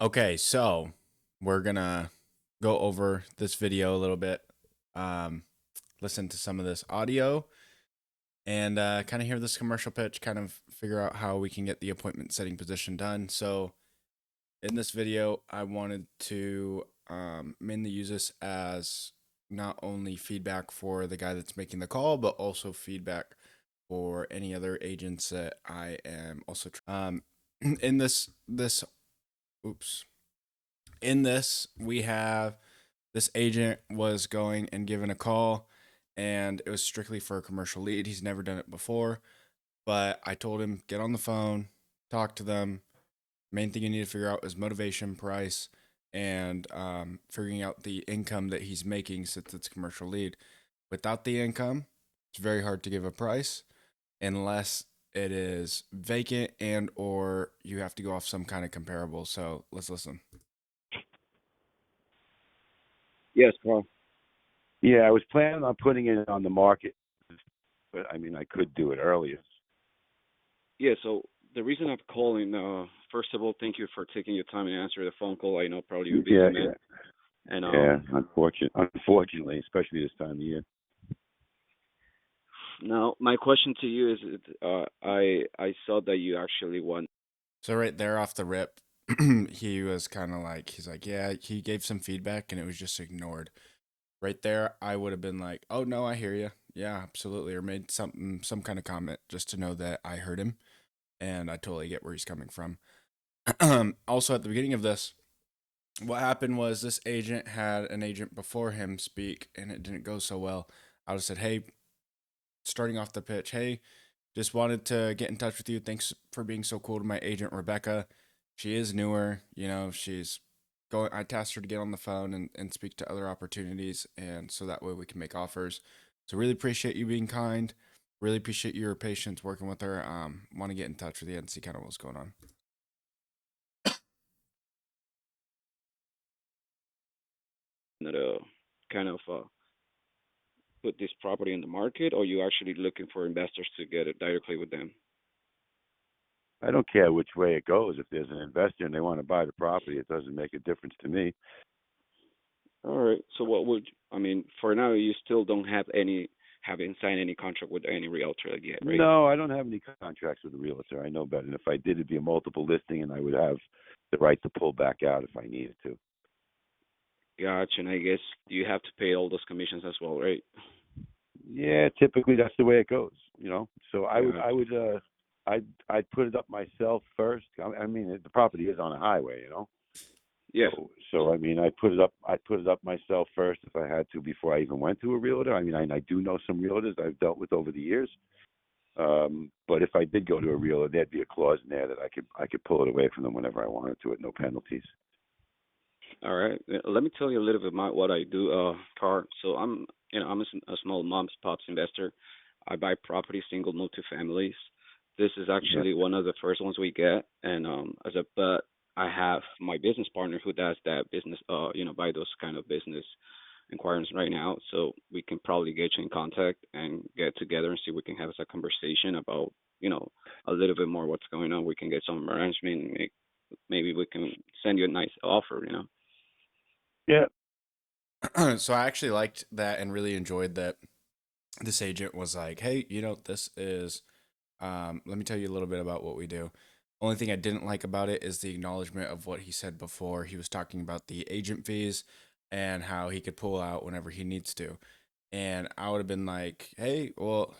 Okay, so we're gonna go over this video a little bit, um, listen to some of this audio, and kind of hear this commercial pitch, kind of figure out how we can get the appointment setting position done. So, in this video, I wanted to mainly use this as not only feedback for the guy that's making the call, but also feedback for any other agents that I am also. In this, oops. In this, we have this agent was going and given a call, and it was strictly for a commercial lead. He's never done it before, but I told him get on the phone, talk to them. Main thing you need to figure out is motivation, price, and figuring out the income that he's making since it's commercial lead. Without the income, it's very hard to give a price unless it is vacant and or you have to go off some kind of comparable. So let's listen. Yes, Carl. Yeah, I was planning on putting it on the market, but I mean, I could do it earlier. Yeah, so the reason I'm calling, first of all, thank you for taking your time and answering the phone call. I know probably you're a busy Yeah, man. yeah, And yeah. Unfortunately, especially this time of year. now my question to you is, I saw that you actually won. So right there off the rip, he was kind of like, he's like, yeah, he gave some feedback and it was just ignored. Right there, I would have been like, oh no, I hear you. Yeah, absolutely. Or made some kind of comment just to know that I heard him and I totally get where he's coming from. Also, at the beginning of this, what happened was this agent had an agent before him speak and it didn't go so well. I would have said, hey, starting off the pitch, hey, just wanted to get in touch with you. Thanks for being so cool to my agent, Rebecca. She is newer. She's going. I tasked her to get on the phone and speak to other opportunities. And so that way we can make offers. So really appreciate you being kind. Really appreciate your patience working with her. Want to get in touch with you and see kind of what's going on. That kind of put this property in the market, or you actually looking for investors to get it directly with them? I don't care which way it goes. If there's an investor and they want to buy the property, it doesn't make a difference to me. All right. So what would I mean? For now, you still don't have any, haven't signed any contract with any realtor yet, right? No, I don't have any contracts with a realtor. I know better. And if I did, it'd be a multiple listing, and I would have the right to pull back out if I needed to. Gotcha. And I guess you have to pay all those commissions as well, right? Yeah, typically that's the way it goes. So Gotcha. I'd put it up myself first. I mean, the property is on a highway. Yeah. So I mean, I'd put it up myself first if I had to before I even went to a realtor. I mean, I do know some realtors I've dealt with over the years. But if I did go to a realtor, there'd be a clause in there that I could pull it away from them whenever I wanted to at no penalties. All right. Let me tell you a little bit about what I do, Car. So I'm a small mom's pops investor. I buy property, single multifamilies. This is Yeah. actually one of the first ones we get, and but I have my business partner who does that business, buy those kind of business inquiries right now. So we can probably get you in contact and get together and see if we can have a conversation about, a little bit more what's going on. We can get some arrangement. Maybe we can send you a nice offer. Yeah. So I actually liked that and really enjoyed that this agent was like, hey, this is, let me tell you a little bit about what we do. Only thing I didn't like about it is the acknowledgement of what he said before. He was talking about the agent fees and how he could pull out whenever he needs to. And I would have been like, hey, well,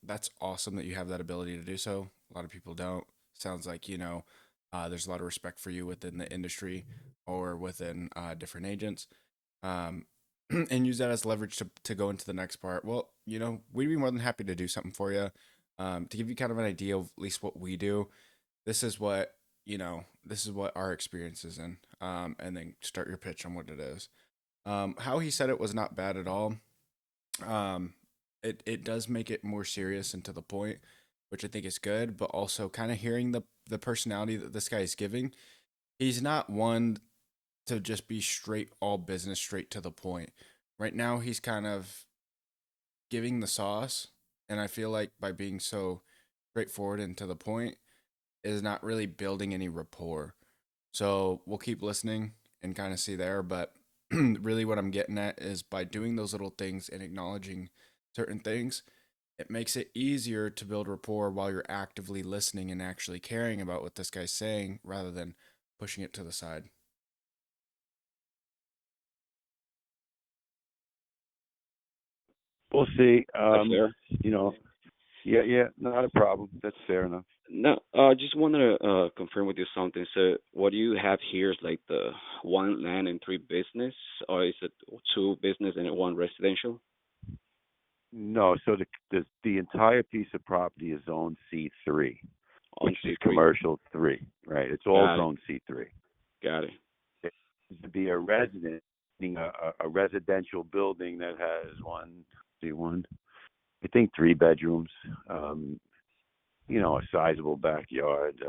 that's awesome that you have that ability to do so. A lot of people don't. Sounds like, there's a lot of respect for you within the industry or within different agents. Um, and use that as leverage to go into the next part. Well, we'd be more than happy to do something for you. To give you kind of an idea of at least what we do, this is what, this is what our experience is in. And then start your pitch on what it is. How he said it was not bad at all. Um, it does make it more serious and to the point, which I think is good, but also kind of hearing the personality that this guy is giving. He's not one to just be straight all business, straight to the point. Right now, he's kind of giving the sauce, and I feel like by being so straightforward and to the point, is not really building any rapport. So we'll keep listening and kind of see there. But really, what I'm getting at is by doing those little things and acknowledging certain things, it makes it easier to build rapport while you're actively listening and actually caring about what this guy's saying rather than pushing it to the side. We'll see. That's fair. You know, yeah, yeah, not a problem. That's fair enough. No, just wanted to confirm with you something. So, what do you have here is like the one land and three business, or is it two business and one residential No, so the entire piece of property is zone C3, on which is C3? commercial three, right? It's all Got it. zone C3. Got it. It needs to be a resident, meaning a residential building that has one, I think 3 bedrooms, um, a sizable backyard,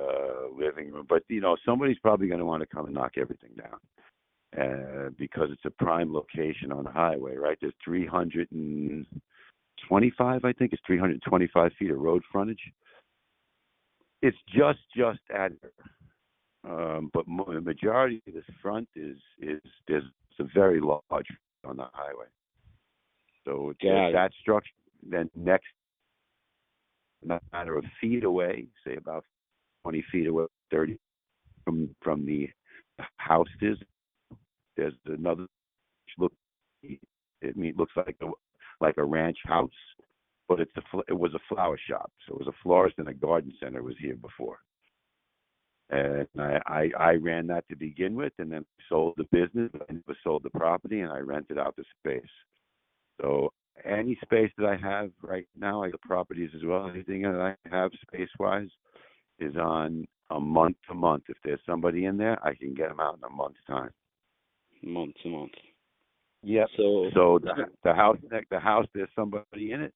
living room. But somebody's probably going to want to come and knock everything down, because it's a prime location on the highway, right? There's 325, I think it's 325 feet of road frontage. It's just at, but the majority of this front is there's a very large on the highway. So Got it. that structure, then next, a matter of feet away, say about 20 feet away, 30 from the house is, there's another look. It looks like a ranch house, but it was a flower shop. So it was a florist and a garden center was here before. And I ran that to begin with, and then sold the business. I never sold the property, and I rented out the space. So any space that I have right now, like the properties as well, anything that I have space wise is on a month to month. If there's somebody in there, I can get them out in a month's time. Month to month. Yep. So, So the house, there's somebody in it.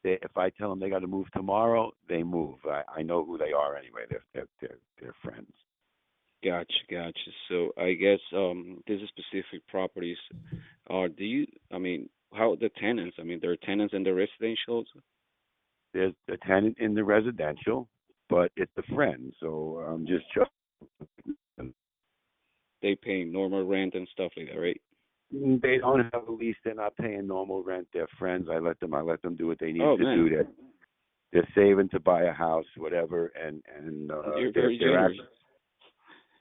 If I tell them they got to move tomorrow, they move. I know who they are anyway. They're friends. gotcha, gotcha. So, I guess this is specific properties. Do you? I mean, how the tenants? I mean, there are tenants in the residential. There's a tenant in the residential, but it's a friend. So I'm just They pay normal rent and stuff like that, right? they don't have a lease. They're not paying normal rent. They're friends. I let them do what they need Oh to do. man, They're saving to buy a house, whatever, and you're very they're generous. actually,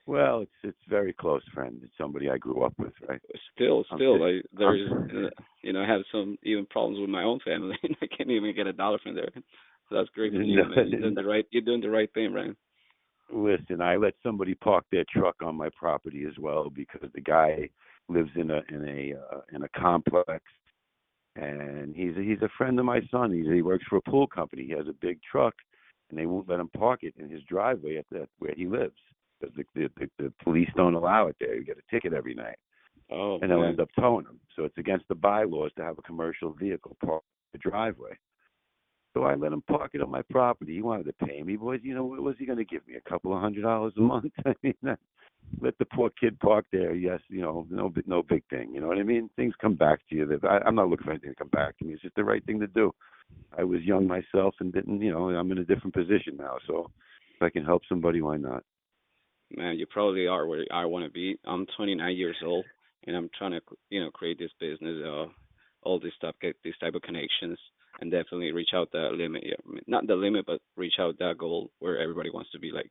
well, it's very close friend. It's somebody I grew up with, right? I'm Still, six. like I'm there's, I have some even problems with my own family. I can't even get a dollar from there. So that's great from you, man. You're doing the right thing, right? Listen, I let somebody park their truck on my property as well because the guy lives in a complex, and he's a friend of my son. He works for a pool company. He has a big truck, and they won't let him park it in his driveway at where he lives because the police don't allow it there. You get a ticket every night, Oh and they'll man, end up towing him. So it's against the bylaws to have a commercial vehicle parked in the driveway. So I let him park it on my property. He wanted to pay me, boys. What was he going to give me? A couple of $100 a month? I mean, let the poor kid park there. Yes, no big thing. You know what I mean? Things come back to you. I'm not looking for anything to come back to me. It's just the right thing to do. I was young myself and didn't. I'm in a different position now. So if I can help somebody, why not? man, you probably are where I want to be. I'm 29 years old, and I'm trying to, create this business, all this stuff, get these type of connections, and definitely reach out that limit. Yeah, I mean, not the limit, but reach out that goal where everybody wants to be, like,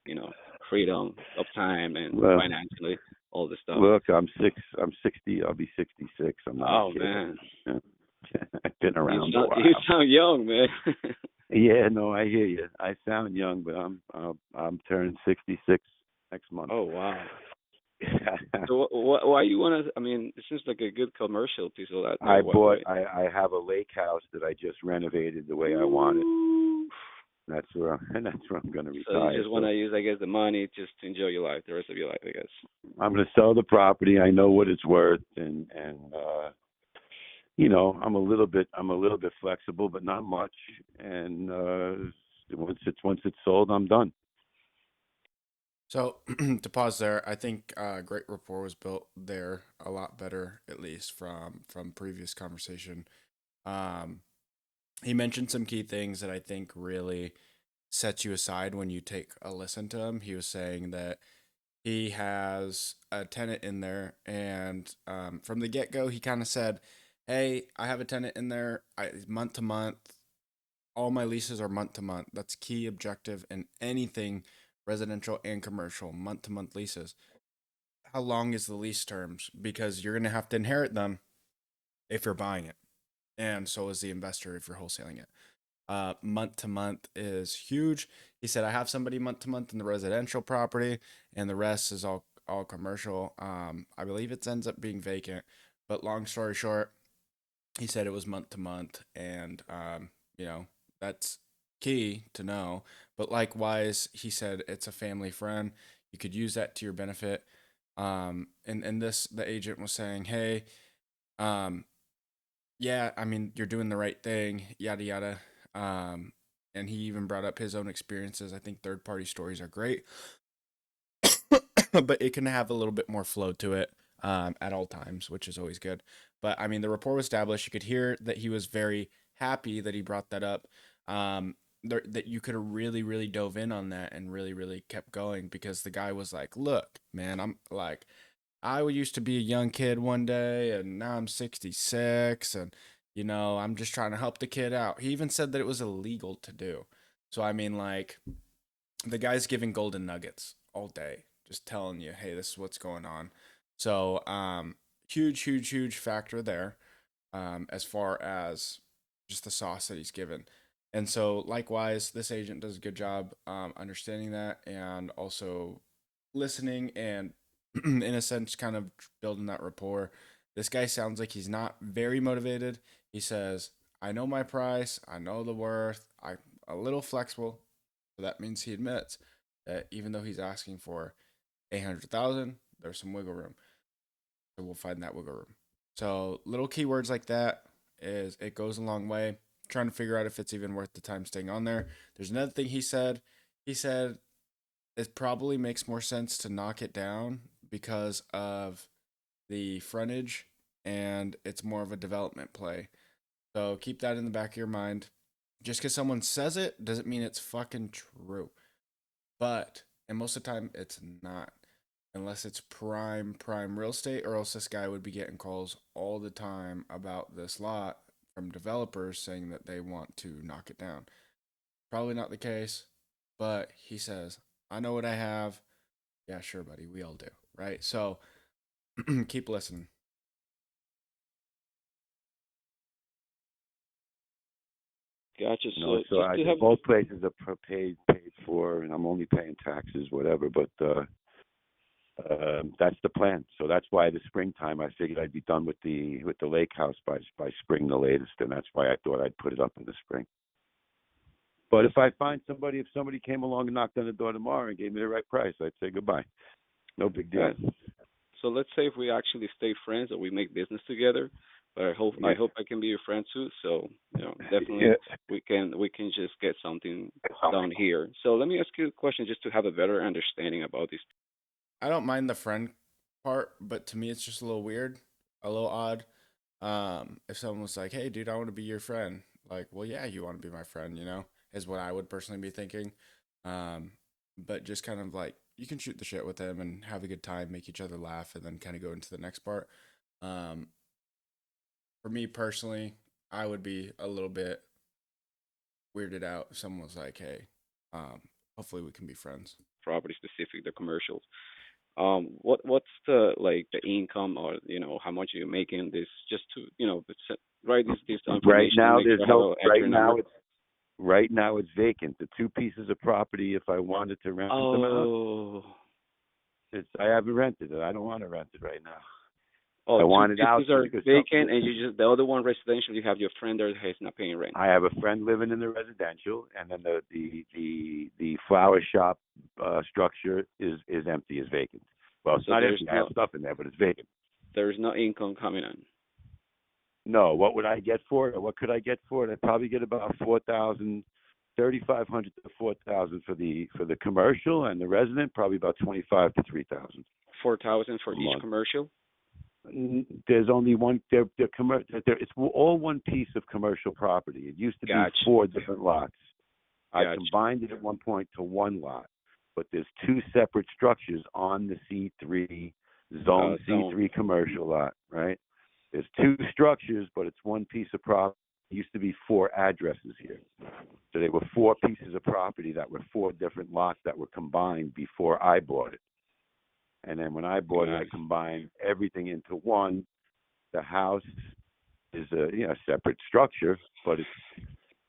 freedom of time and Well, financially, all this stuff. look, I'm six. I'm 60. I'll be 66. I'm not a Oh kid. man, I've been you around a sound while. you sound young, man. Yeah, no, I hear you. I sound young, but I'm turning 66 next month. Oh wow. So why you wanna? I mean, it seems like a good commercial piece of that there. I What? bought. I have a lake house that I just renovated the way I want it. Ooh. That's where I'm going to So you retire. just want So to use, I guess, the money just to enjoy your life, the rest of your life, I guess. I'm going to sell the property. I know what it's worth, and I'm a little bit flexible, but not much. And once it's sold, I'm done. So to pause there, I think great rapport was built there a lot better, at least from previous conversation. Um, he mentioned some key things that I think really sets you aside when you take a listen to him. He was saying that he has a tenant in there, and from the get go, he kind of said, "Hey, I have a tenant in there. Month to month. All my leases are month to month. That's key objective in anything residential and commercial. Month to month leases. How long is the lease terms? Because you're gonna have to inherit them if you're buying it, and so is the investor if you're wholesaling it. Month to month is huge. He said, I have somebody month to month in the residential property, and the rest is all commercial. I believe it ends up being vacant, but long story short, he said it was month to month, and you know that's key to know. But likewise, he said it's a family friend. You could use that to your benefit. And this the agent was saying, hey, um, yeah, I mean, you're doing the right thing, yada yada. Um, and he even brought up his own experiences. I think third party stories are great, but it can have a little bit more flow to it at all times, which is always good. But I mean, the rapport was established. You could hear that he was very happy that he brought that up. That you could have really, really dove in on that and really, really kept going because the guy was like, "Look, man, I'm like, I used to be a young kid one day, and now I'm 66, and I'm just trying to help the kid out." He even said that it was illegal to do. So I mean, like, the guy's giving golden nuggets all day, just telling you, hey, this is what's going on. So, huge, huge, huge factor there, as far as just the sauce that he's given. And so, likewise, this agent does a good job understanding that and also listening and, in a sense, kind of building that rapport. This guy sounds like he's not very motivated. He says, I know my price, I know the worth, I'm a little flexible. So that means he admits that even though he's asking for 800,000, there's some wiggle room. So we'll find that wiggle room. So little keywords like that is it goes a long way. Trying to figure out if it's even worth the time staying on there. There's another thing he said. He said it probably makes more sense to knock it down because of the frontage and it's more of a development play. So keep that in the back of your mind. Just because someone says it doesn't mean it's fucking true. But, and most of the time, it's not. Unless it's prime real estate, or else this guy would be getting calls all the time about this lot from developers saying that they want to knock it down. Probably not the case, but he says, I know what I have. Yeah, sure, buddy. We all do. Right? So keep listening. Gotcha. No, So so just I to have both places are paid for, and I'm only paying taxes, whatever. But that's the plan. So that's why the springtime I figured I'd be done with the lake house by spring the latest, and that's why I thought I'd put it up in the spring. But if I find somebody, if somebody came along and knocked on the door tomorrow and gave me the right price, I'd say goodbye. No big deal. that. So let's say if we actually stay friends or we make business together, but I Yeah. hope I can be your friend too. So definitely Yeah. we can just get something done here. So let me ask you a question just to have a better understanding about this. I don't mind the friend part, but to me, it's just a little weird, a little odd. If someone was like, "Hey, dude, I want to be your friend," like, well, yeah, you want to be my friend, is what I would personally be thinking. Um, but just kind of like you can shoot the shit with them and have a good time, make each other laugh, and then kind of go into the next part. Um, for me personally, I would be a little bit weirded out if someone was like, "Hey, hopefully we can be friends." Property specific, the commercials. What's the like the income or how much you're making this just to write this Right information and now, make there's sure I have no. an accurate number. Right now it's vacant. The two pieces of property, if I wanted to rent them out, Oh, I haven't rented it. I don't want to rent it right now. oh, I two want it out pieces are because vacant, and you just the other one residential. You have your friend there who's not paying rent. I have a friend living in the residential, and then the flower shop structure is empty, is vacant. Well, it's So not there's empty. I have no stuff in there, but it's vacant. there's no income coming in. No, what would I get for it? Or what could I get for it? I'd probably get about 4,000, 3,500 to 4,000 for the commercial, and the resident probably about 25 to 3,000 4,000 for a each month. commercial. There's only one. It's all one piece of commercial property. It used to be Gotcha. four different lots. I Gotcha. combined it at one point to one lot. but there's two separate structures on the C3 zone, Zone. C3 commercial lot, right? There's two structures, but it's one piece of property. It used to be four addresses here. So there were four pieces of property that were four different lots that were combined before I bought it. And then when I bought it, I Nice. combined everything into one. The house is a separate structure, but it's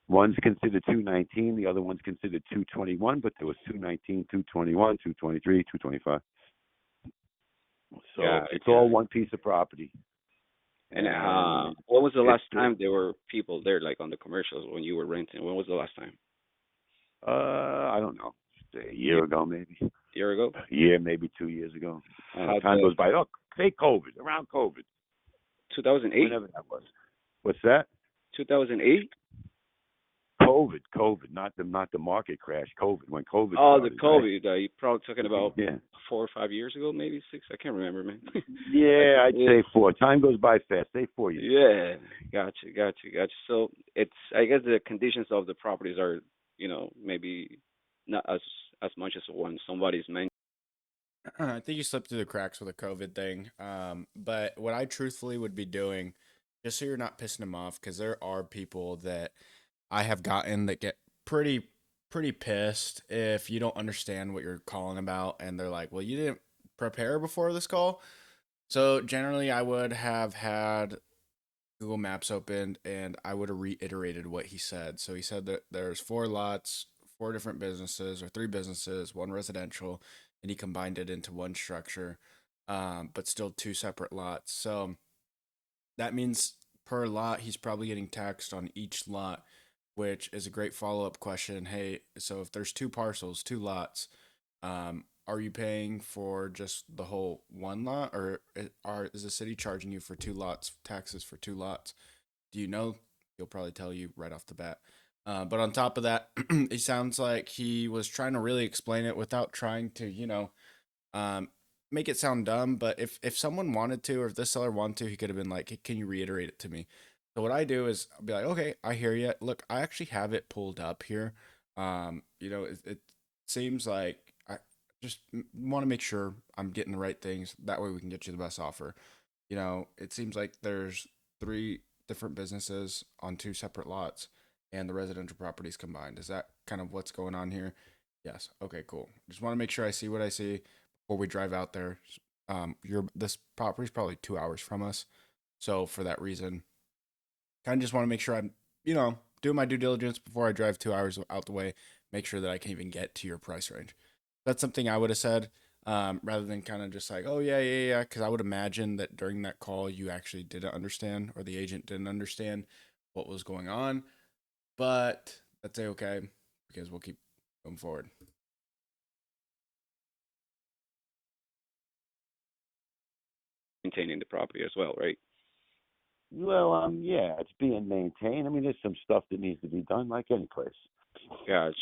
one's considered 219, the other one's considered 221, but there was 219, 221, 223, 225. So it's all one piece of property. And when was the last time there were people there, like on the commercials when you were renting? When was the last time? I don't know, a year ago maybe. A year ago? A year, maybe 2 years ago. Time the goes by. Oh, say COVID, around COVID. 2008? Whenever that was. What's that? 2008? COVID, not the market crash. COVID, when COVID Oh, started, the COVID. You're probably talking about yeah. 4 or 5 years ago, maybe 6. I can't remember, man. Yeah, I'd say 4. Time goes by fast. Say 4 years. Yeah, gotcha. So it's, I guess the conditions of the properties are, maybe not as much as when somebody's mentioned. I think you slipped through the cracks with the COVID thing. But what I truthfully would be doing, just so you're not pissing them off, because there are people that I have gotten that get pretty pissed if you don't understand what you're calling about, and they're like, "Well, you didn't prepare before this call." So generally, I would have had Google Maps opened, and I would have reiterated what he said. So he said that there's 4 lots, 4 different businesses, or 3 businesses, one residential, and he combined it into one structure, but still 2 separate lots. So that means per lot, he's probably getting taxed on each lot, which is a great follow up question. Hey, so if there's 2 parcels, 2 lots, are you paying for just the whole one lot, or is the city charging you for 2 lots, taxes for 2 lots? Do you know? He'll probably tell you right off the bat. But on top of that, it sounds like he was trying to really explain it without trying to, um, make it sound dumb. But if someone wanted to, or if this seller wanted to, he could have been like, "Hey, can you reiterate it to me?" So what I do is I'll be like, "Okay, I hear you. Look, I actually have it pulled up here. It seems like I just want to make sure I'm getting the right things. That way we can get you the best offer. It seems like there's 3 different businesses on 2 separate lots, and the residential properties combined. Is that kind of what's going on here?" Yes. Okay, cool. Just want to make sure I see what I see before we drive out there. This property is probably 2 hours from us, so for that reason, kind of just want to make sure I'm, doing my due diligence before I drive 2 hours out the way. Make sure that I can even get to your price range. That's something I would have said, rather than kind of just like, "Oh yeah, yeah, yeah," because I would imagine that during that call you actually didn't understand, or the agent didn't understand what was going on. But that's okay, because we'll keep going forward. Maintaining the property as well, right? Well, yeah, it's being maintained. I mean, there's some stuff that needs to be done, like any place. Gotcha.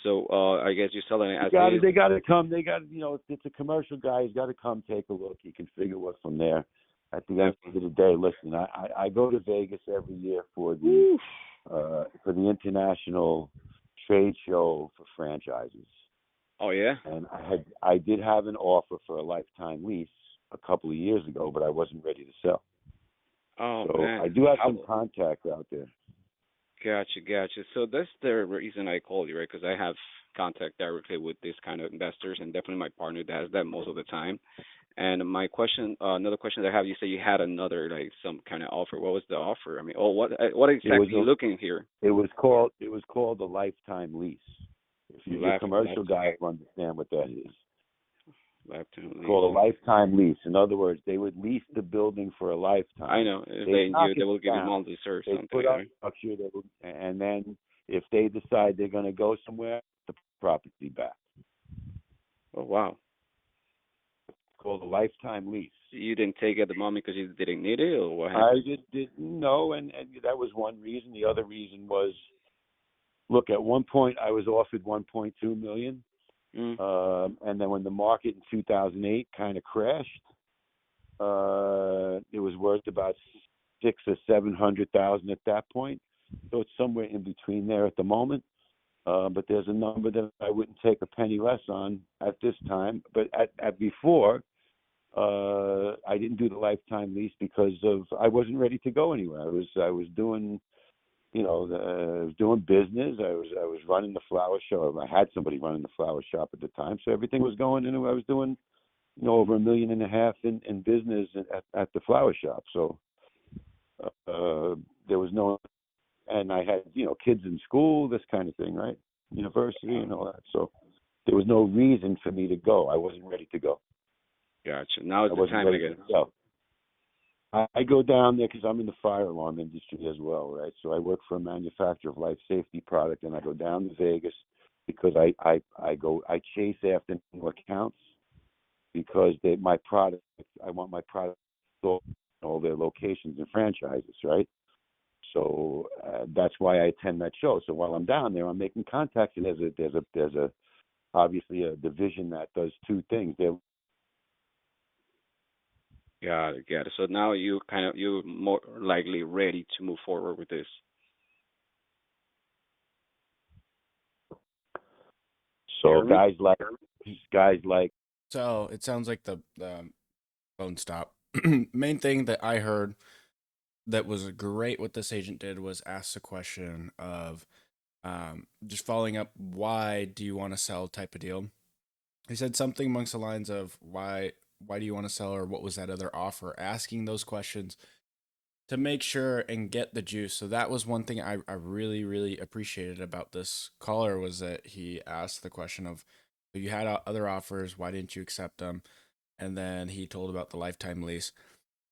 So I guess you're selling it as They got to come. They got, if it's a commercial guy, he's got to come take a look. He can figure what from there. At the end of the day, listen, I go to Vegas every year for the international trade show for franchises. Oh yeah. And I did have an offer for a lifetime lease a couple of years ago, but I wasn't ready to sell. Oh So man. I do have some contacts out there. Gotcha. So that's the reason I called you, right? Because I have contact directly with these kind of investors, and definitely my partner does that most of the time. And my question, another question that I have, you say you had another, like, some kind of offer. What was the offer? I mean, what exactly are you looking here? It was called a lifetime lease. If you're a commercial guy, you understand what that is. Lifetime lease. It's called a lifetime lease. In other words, they would lease the building for a lifetime. I know. They will give you monthly service. They put up structure, and then if they decide they're going to go somewhere, the property back. Oh wow. Called a lifetime lease. You didn't take it at the moment because you didn't need it, or what happened? I just didn't know, and that was one reason. The other reason was, look, at one point I was offered 1.2 million, and then when the market in 2008 kind of crashed, it was worth about 600,000 or 700,000 at that point. So it's somewhere in between there at the moment. but there's a number that I wouldn't take a penny less on at this time. But at before, I didn't do the lifetime lease because of I wasn't ready to go anywhere. I was doing I was doing business. I was running the flower shop. I had somebody running the flower shop at the time, so everything was going in. I was doing over $1.5 million in business at the flower shop. So there was no, and I had kids in school, this kind of thing, right? University and all that. So there was no reason for me to go. I wasn't ready to go. Gotcha. Now I is the wasn't time ready again. to go. I go down there because I'm in the fire alarm industry as well, right? So I work for a manufacturer of life safety product, and I go down to Vegas because I chase after new accounts because my product, I want my product sold in all their locations and franchises, right? So that's why I attend that show. So while I'm down there, I'm making contacts, and there's a obviously a division that does two things. Got it. Got it. So now you're more likely ready to move forward with this. So Hear me? guys like So it sounds like the phone stop. Main thing that I heard that was great what this agent did was ask the question of just following up, why do you want to sell type of deal. He said something amongst the lines of why do you want to sell, or what was that other offer, asking those questions to make sure and get the juice. So that was one thing I really, really appreciated about this caller, was that he asked the question of, "So you had other offers, why didn't you accept them?" And then he told about the lifetime lease.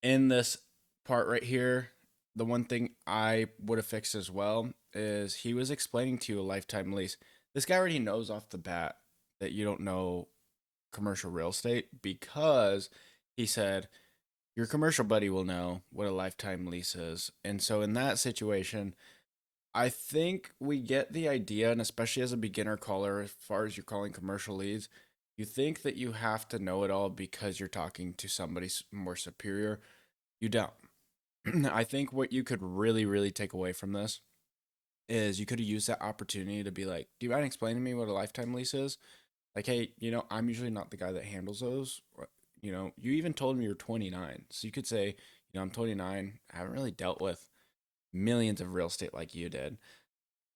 In this part right here, the one thing I would have fixed as well is he was explaining to you a lifetime lease. This guy already knows off the bat that you don't know commercial real estate, because he said your commercial buddy will know what a lifetime lease is. And so in that situation, I think we get the idea, and especially as a beginner caller, as far as you're calling commercial leads, you think that you have to know it all because you're talking to somebody more superior. You don't. I think what you could really, really take away from this is you could have used that opportunity to be like, do you mind explaining to me what a lifetime lease is? Like, hey, I'm usually not the guy that handles those. You even told me you're 29. So you could say, I'm 29. I haven't really dealt with millions of real estate like you did.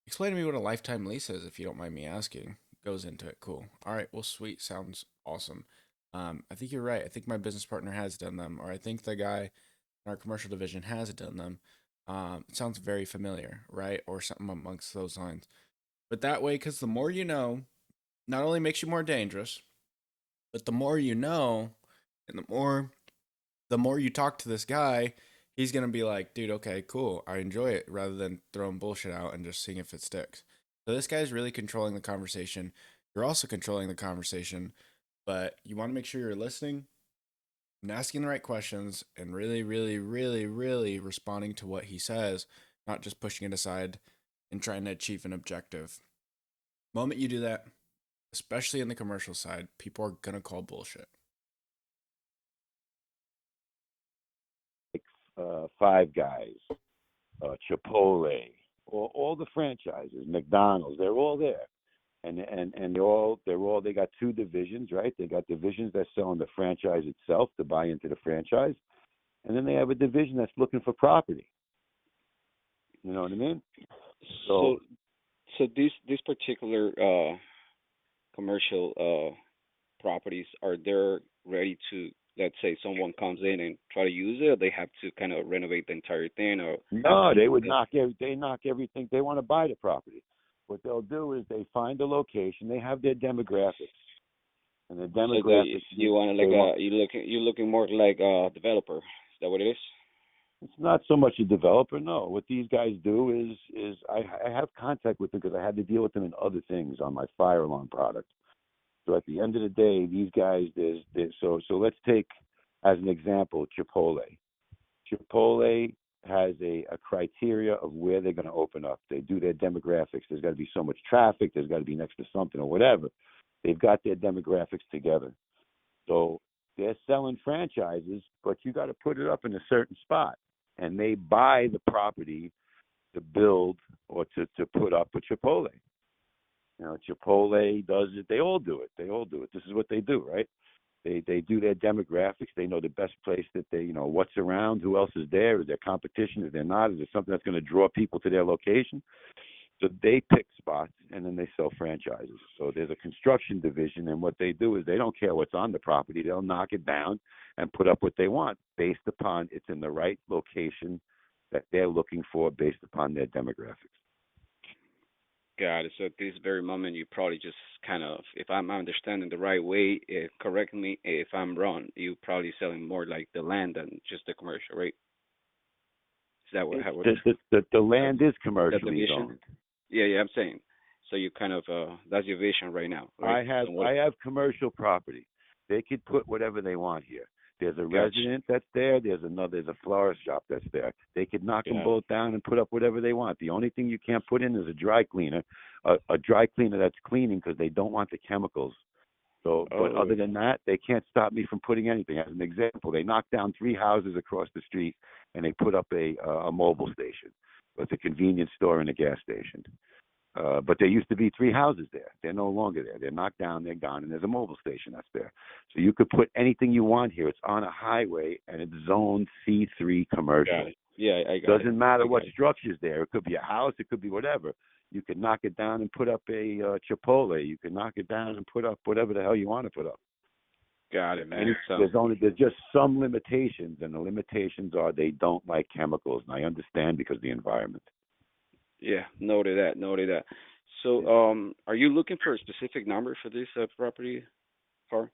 Explain to me what a lifetime lease is, if you don't mind me asking. Goes into it. Cool. All right. Well, sweet. Sounds awesome. I think you're right. I think my business partner has done them, or I think the guy in our commercial division has done them. It sounds very familiar, right? Or something amongst those lines. But that way, because the more you know, not only makes you more dangerous, but the more you know, and the more you talk to this guy, he's gonna be like, dude, okay, cool, I enjoy it, rather than throwing bullshit out and just seeing if it sticks. So this guy's really controlling the conversation. You're also controlling the conversation, but you want to make sure you're listening and asking the right questions and really, really, really, really responding to what he says, not just pushing it aside and trying to achieve an objective. The moment you do that, especially in the commercial side, people are gonna call bullshit. Five Guys, Chipotle, all the franchises, McDonald's, they're all there. And they got two divisions, right? They got divisions that sell in the franchise itself to buy into the franchise, and then they have a division that's looking for property. You know what I mean? So So so these particular commercial properties, are they ready to, let's say someone comes in and try to use it, or they have to kind of renovate the entire thing, or have no, somebody else? they knock everything. They want to buy the property. What they'll do is they find a location. They have their demographics, and the So demographics you want to they like want. you looking more like a developer. Is that what it is? It's not so much a developer. No, what these guys do is I have contact with them because I had to deal with them in other things on my fire alarm product. So at the end of the day, these guys, so let's take as an example Chipotle. Chipotle has a criteria of where they're going to open up. They do their demographics. There's got to be so much traffic. There's got to be next to something or whatever. They've got their demographics together. So they're selling franchises, but you got to put it up in a certain spot. And they buy the property to build or to put up a Chipotle. Chipotle does it. They all do it. They all do it. This is what they do, right? They do their demographics. They know the best place that they, what's around, who else is there, is there competition, is there not, is there something that's going to draw people to their location. So they pick spots and then they sell franchises. So there's a construction division, and what they do is they don't care what's on the property. They'll knock it down and put up what they want based upon it's in the right location that they're looking for based upon their demographics. Got it. So at this very moment, you probably just kind of, if I'm understanding the right way, correct me if I'm wrong, you probably selling more like the land than just the commercial, right? Is that what, It's how it, the land is that the commercially vision? zoned. Yeah, I'm saying. So you kind of, that's your vision right now, right? I have commercial property. They could put whatever they want here. There's a Gotcha. resident that's there. There's a florist shop that's there. They could knock them Got it. both down and put up whatever they want. The only thing you can't put in is a dry cleaner, a dry cleaner that's cleaning because they don't want the chemicals. So, but Oh, other than that, they can't stop me from putting anything. As an example, they knocked down 3 houses across the street and they put up a mobile station with a convenience store and a gas station. But there used to be 3 houses there. They're no longer there. They're knocked down. They're gone, and there's a mobile station that's there. So you could put anything you want here. It's on a highway, and it's zoned C3 commercial. got it. Yeah, I got it. Doesn't matter I what got it. structure's there. It could be a house. It could be whatever. You could knock it down and put up a Chipotle. You can knock it down and put up whatever the hell you want to put up. Got it, man. And So, there's just some limitations, and the limitations are they don't like chemicals, and I understand because of the environment. yeah, noted that, noted that. So, Yeah. are you looking for a specific number for this property, Har?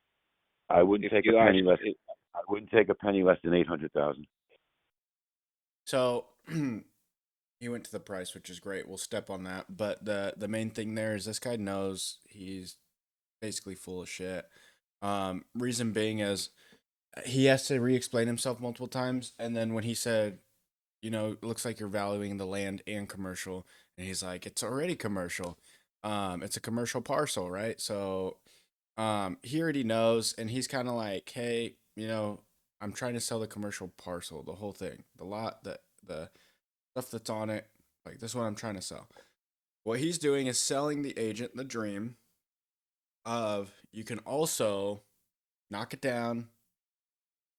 I wouldn't If take a you penny actually, less. I wouldn't take a penny less than 800,000. So he went to the price, which is great. We'll step on that. But the main thing there is this guy knows he's basically full of shit. Reason being is he has to re-explain himself multiple times, and then when he said, it looks like you're valuing the land and commercial, and he's like, it's already commercial. It's a commercial parcel, right? So he already knows, and he's kind of like, hey, I'm trying to sell the commercial parcel, the whole thing, the lot, the stuff that's on it. Like, this is what I'm trying to sell. What he's doing is selling the agent the dream of you can also knock it down,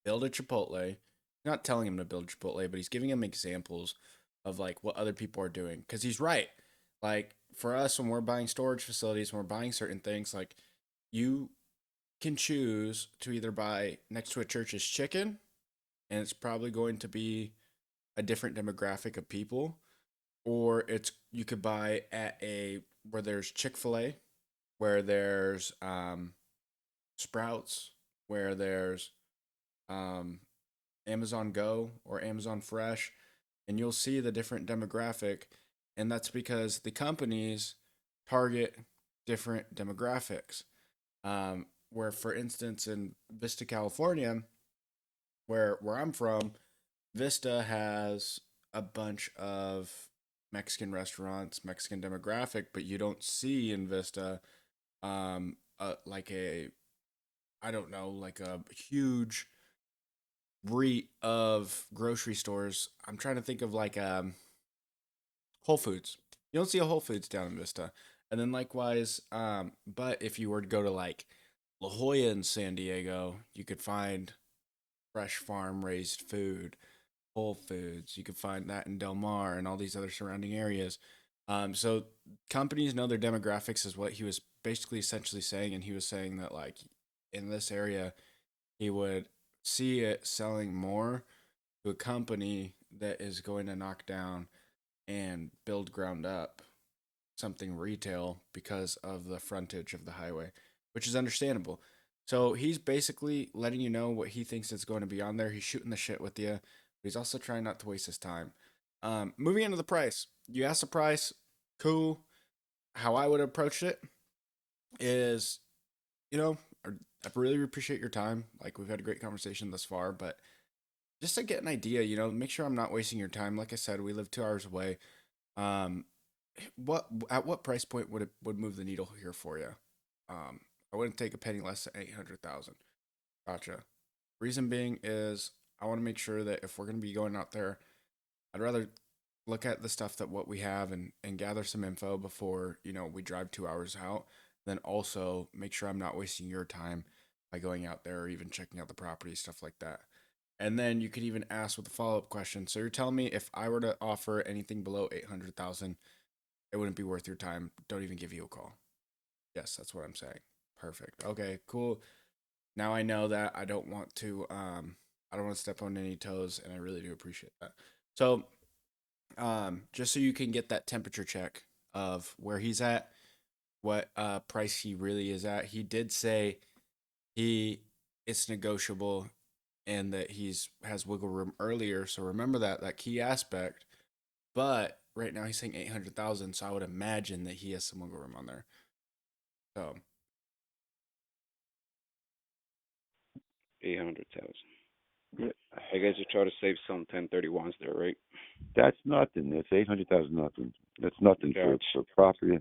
build a Chipotle. He's not telling him to build Chipotle, but he's giving him examples of like what other people are doing. Because he's right. Like for us, when we're buying storage facilities, when we're buying certain things, like you can choose to either buy next to a church's chicken, and it's probably going to be a different demographic of people, or it's you could buy at a where there's Chick-fil-A, where there's Sprouts, where there's um, Amazon Go or Amazon Fresh, and you'll see the different demographic, and that's because the companies target different demographics. Where, for instance, in Vista, California, where I'm from, Vista has a bunch of Mexican restaurants, Mexican demographic, but you don't see in Vista like a I don't know, like a huge REIT of grocery stores. I'm trying to think of like Whole Foods. You don't see a Whole Foods down in Vista. And then likewise, but if you were to go to like La Jolla in San Diego, you could find fresh farm raised food, Whole Foods. You could find that in Del Mar and all these other surrounding areas. So companies know their demographics is what he was basically essentially saying, and he was saying that like in this area, he would see it selling more to a company that is going to knock down and build ground up something retail because of the frontage of the highway, which is understandable. So he's basically letting you know what he thinks is going to be on there. He's shooting the shit with you, but he's also trying not to waste his time. Moving into the price, you asked the price, cool. How I would approach it is, you know, I really appreciate your time. Like we've had a great conversation thus far, but just to get an idea, make sure I'm not wasting your time. Like I said, we live 2 hours away. Um, at what price point would move the needle here for you? I wouldn't take a penny less than 800,000. Gotcha. Reason being is I want to make sure that if we're gonna be going out there, I'd rather look at the stuff that what we have and gather some info before, we drive 2 hours out. Then also make sure I'm not wasting your time by going out there or even checking out the property, stuff like that. And then you could even ask with a follow-up question. So you're telling me if I were to offer anything below 800,000, it wouldn't be worth your time. Don't even give you a call. Yes, that's what I'm saying. Perfect. Okay, cool. Now I know that I don't want to step on any toes, and I really do appreciate that. So, just so you can get that temperature check of where he's at, what price he really is at. He did say he it's negotiable and that he's has wiggle room earlier. So remember that key aspect. But right now he's saying 800,000, so I would imagine that he has some wiggle room on there. So 800,000. Yeah, I guess you try to save some 1031s there, right? that's nothing. That's 800,000 nothing. That's nothing Gotcha. for property.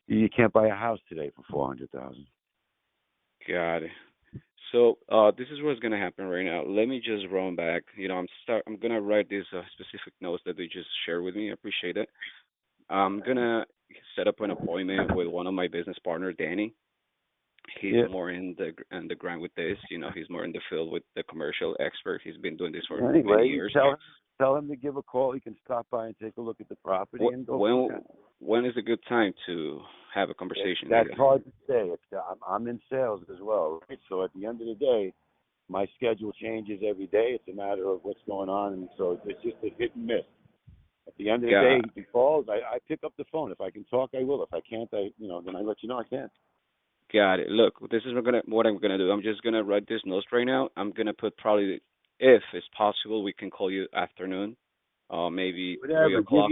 You can't buy a house today for 400,000. Got it. So this is what's gonna happen right now. Let me just run back. I'm gonna write these specific notes that they just shared with me. I appreciate it. I'm gonna set up an appointment with one of my business partner, Danny. He's Yeah. more in the grind with this. He's more in the field with the commercial expert. He's been doing this for many Anyway, you years. tell him to give a call. He can stop by and take a look at the property Wh- and go from When there. when is a good time to have a conversation with That's you? hard to say. I'm in sales as well, right? So at the end of the day, my schedule changes every day. It's a matter of what's going on, and so it's just a hit and miss. At the end of the day, Got he calls. I pick up the phone. If I can talk, I will. If I can't, then I let you know I can't. got it. Look, this is what I'm gonna do. I'm just gonna write this notes right now. I'm gonna put probably, if it's possible, we can call you afternoon, maybe three Whatever. o'clock.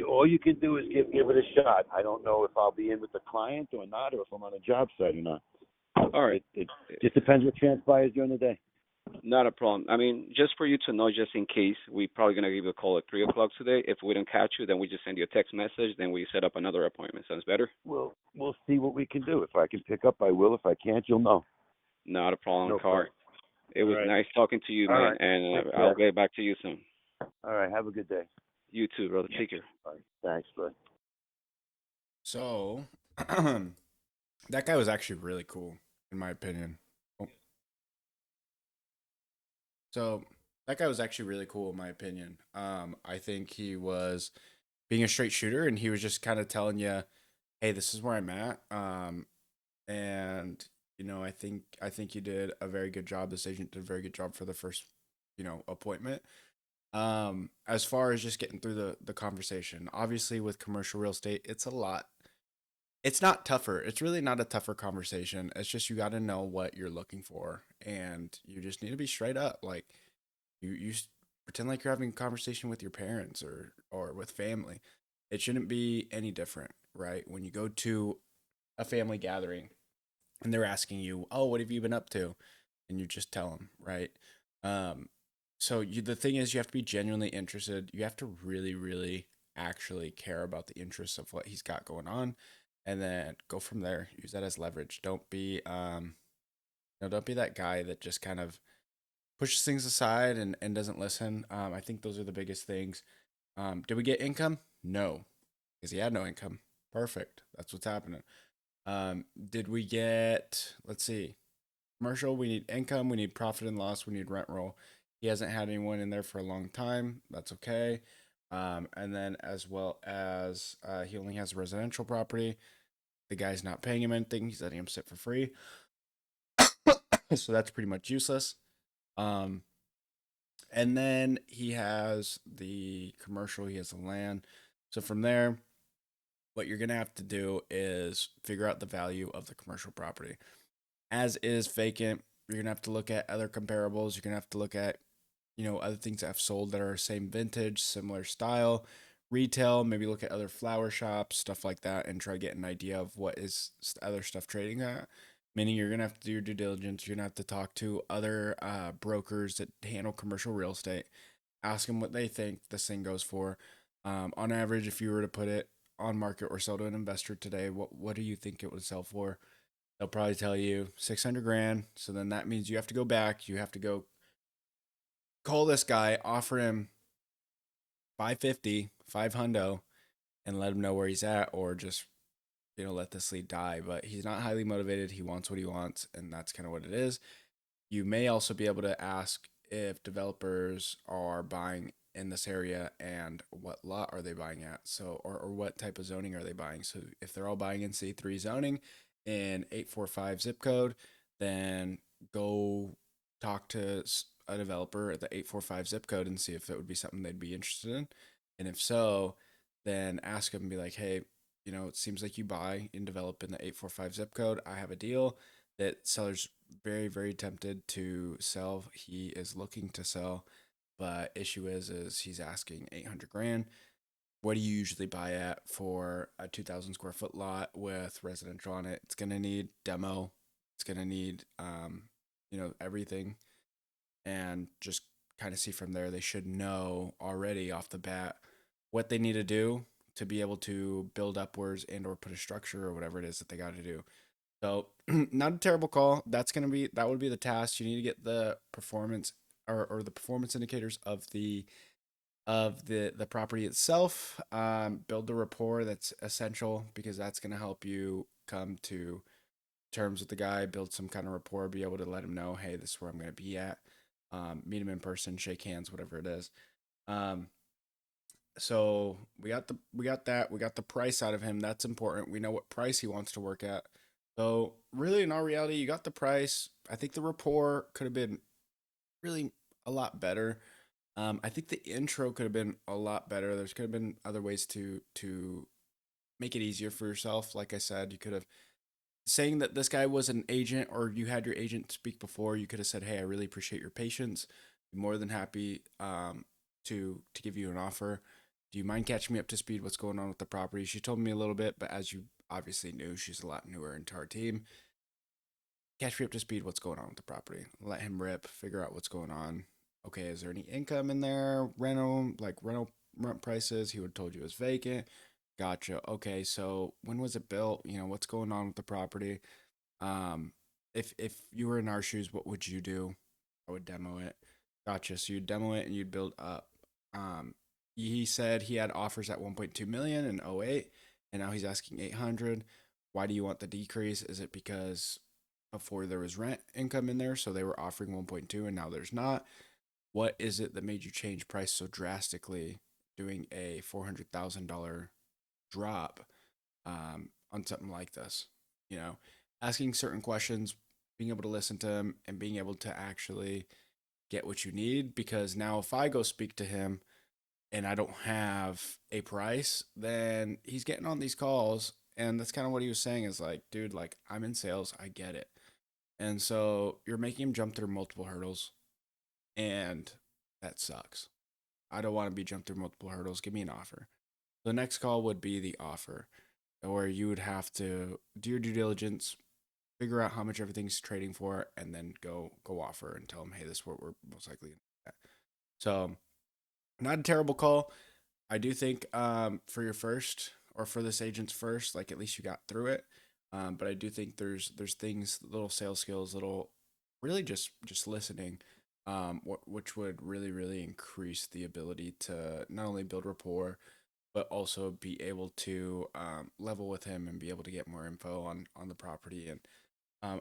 All you can do is give it a shot. I don't know if I'll be in with the client or not, or if I'm on a job site or not. All right. It just depends what transpires during the day. Not a problem. I mean, just for you to know, just in case, we probably gonna give you a call at 3 o'clock today. If we don't catch you, then we just send you a text message. Then we set up another appointment. Sounds better? We'll see what we can do. If I can pick up, I will. If I can't, you'll know. Not a problem, No Car. problem. It All was right. nice talking to you, All man, right. and Take I'll care. get back to you soon. All right. Have a good day. You too, brother. Take care. Bye. Thanks. Bye. So that guy was actually really cool, in my opinion. Oh, So that guy was actually really cool, in my opinion. I think he was being a straight shooter, and he was just kind of telling you, "Hey, this is where I'm at." And I think you did a very good job. This agent did a very good job for the first, appointment. As far as just getting through the conversation, obviously with commercial real estate, it's a lot. It's not tougher. It's really not a tougher conversation. It's just you got to know what you're looking for, and you just need to be straight up. Like pretend like you're having a conversation with your parents or with family. It shouldn't be any different, right? When you go to a family gathering and they're asking you, "Oh, what have you been up to?" and you just tell them, right? Um, the thing is, you have to be genuinely interested. You have to really, really actually care about the interests of what he's got going on, and then go from there. Use that as leverage. Don't be that guy that just kind of pushes things aside and doesn't listen. I think those are the biggest things. Did we get income? No, because he had no income. Perfect. That's what's happening. Did we get, let's see, commercial? We need income. We need profit and loss. We need rent roll. He hasn't had anyone in there for a long time. That's okay. And then as well as he only has a residential property. The guy's not paying him anything. He's letting him sit for free. So that's pretty much useless. Um, and then he has the commercial. He has the land. So from there, what you're gonna have to do is figure out the value of the commercial property. As is vacant, you're gonna have to look at other comparables. You're gonna have to look at, other things that have sold that are same vintage, similar style, retail. Maybe look at other flower shops, stuff like that, and try to get an idea of what is other stuff trading at. Meaning you're gonna have to do your due diligence. You're gonna have to talk to other brokers that handle commercial real estate. Ask them what they think this thing goes for. On average, if you were to put it on market or sell to an investor today, what do you think it would sell for? They'll probably tell you 600 grand. So then that means you have to go back. You have to go call this guy, offer him 550, 5 hundo, and let him know where he's at, or just let this lead die. But he's not highly motivated. He wants what he wants, and that's kind of what it is. You may also be able to ask if developers are buying in this area and what lot are they buying at. So, or what type of zoning are they buying. So if they're all buying in C3 zoning in 845 zip code, then go talk to a developer at the 845 zip code and see if it would be something they'd be interested in. And if so, then ask them and be like, hey, it seems like you buy and develop in the 845 zip code. I have a deal that seller's very, very tempted to sell. He is looking to sell, but issue is he's asking 800 grand. What do you usually buy at for a 2,000 square foot lot with residential on it? It's gonna need demo. It's gonna need everything, and just kind of see from there. They should know already off the bat what they need to do to be able to build upwards and or put a structure or whatever it is that they got to do. So not a terrible call. That would be the task. You need to get the performance or the performance indicators of the property itself. Build the rapport that's essential, because that's going to help you come to terms with the guy, build some kind of rapport, be able to let him know, hey, this is where I'm going to be at. Meet him in person, shake hands, whatever it is. So we got the price out of him. That's important. We know what price he wants to work at. So really, in all reality, you got the price. I think the rapport could have been really a lot better. I think the intro could have been a lot better. There's could have been other ways to make it easier for yourself. Like I said, you could have saying that this guy was an agent, or you had your agent speak before. You could have said, "Hey, I really appreciate your patience. I'm more than happy to give you an offer. Do you mind catching me up to speed? What's going on with the property?" She told me a little bit, but as you obviously knew, she's a lot newer into our team. Catch me up to speed. What's going on with the property? Let him rip. Figure out what's going on. Okay, is there any income in there? Rental rent prices? He would have told you it was vacant. Gotcha. Okay, so when was it built? What's going on with the property? Um, if you were in our shoes, what would you do? I would demo it. Gotcha. So you'd demo it and you'd build up. Um, he said he had offers at 1.2 million in '08, and now he's asking 800. Why do you want the decrease? Is it because before there was rent income in there, so they were offering 1.2 and now there's not? What is it that made you change price so drastically, doing a $400,000 drop on something like this? Asking certain questions, being able to listen to him, and being able to actually get what you need. Because now, if I go speak to him and I don't have a price, then he's getting on these calls. And that's kind of what he was saying is like, dude, like, I'm in sales, I get it. And so you're making him jump through multiple hurdles, and that sucks. I don't want to be jumped through multiple hurdles. Give me an offer. The next call would be the offer, where you would have to do your due diligence, figure out how much everything's trading for, and then go offer and tell them, hey, this is what we're most likely going to get. So, not a terrible call. I do think for your first, or for this agent's first, like, at least you got through it. But I do think there's things, little sales skills, little really just listening, which would really really increase the ability to not only build rapport, but also be able to level with him and be able to get more info on the property and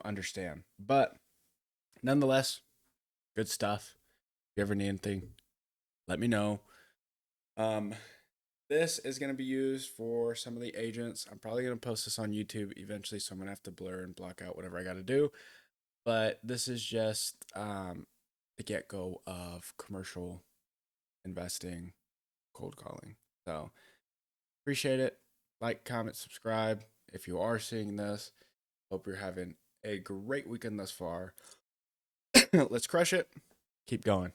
understand. But nonetheless, good stuff. If you ever need anything, let me know. Um, this is going to be used for some of the agents. I'm probably going to post this on YouTube eventually, so I'm going to have to blur and block out whatever I got to do. But this is just the get go of commercial investing, cold calling. So appreciate it. Like, comment, subscribe if you are seeing this. Hope you're having a great weekend thus far. Let's crush it. Keep going.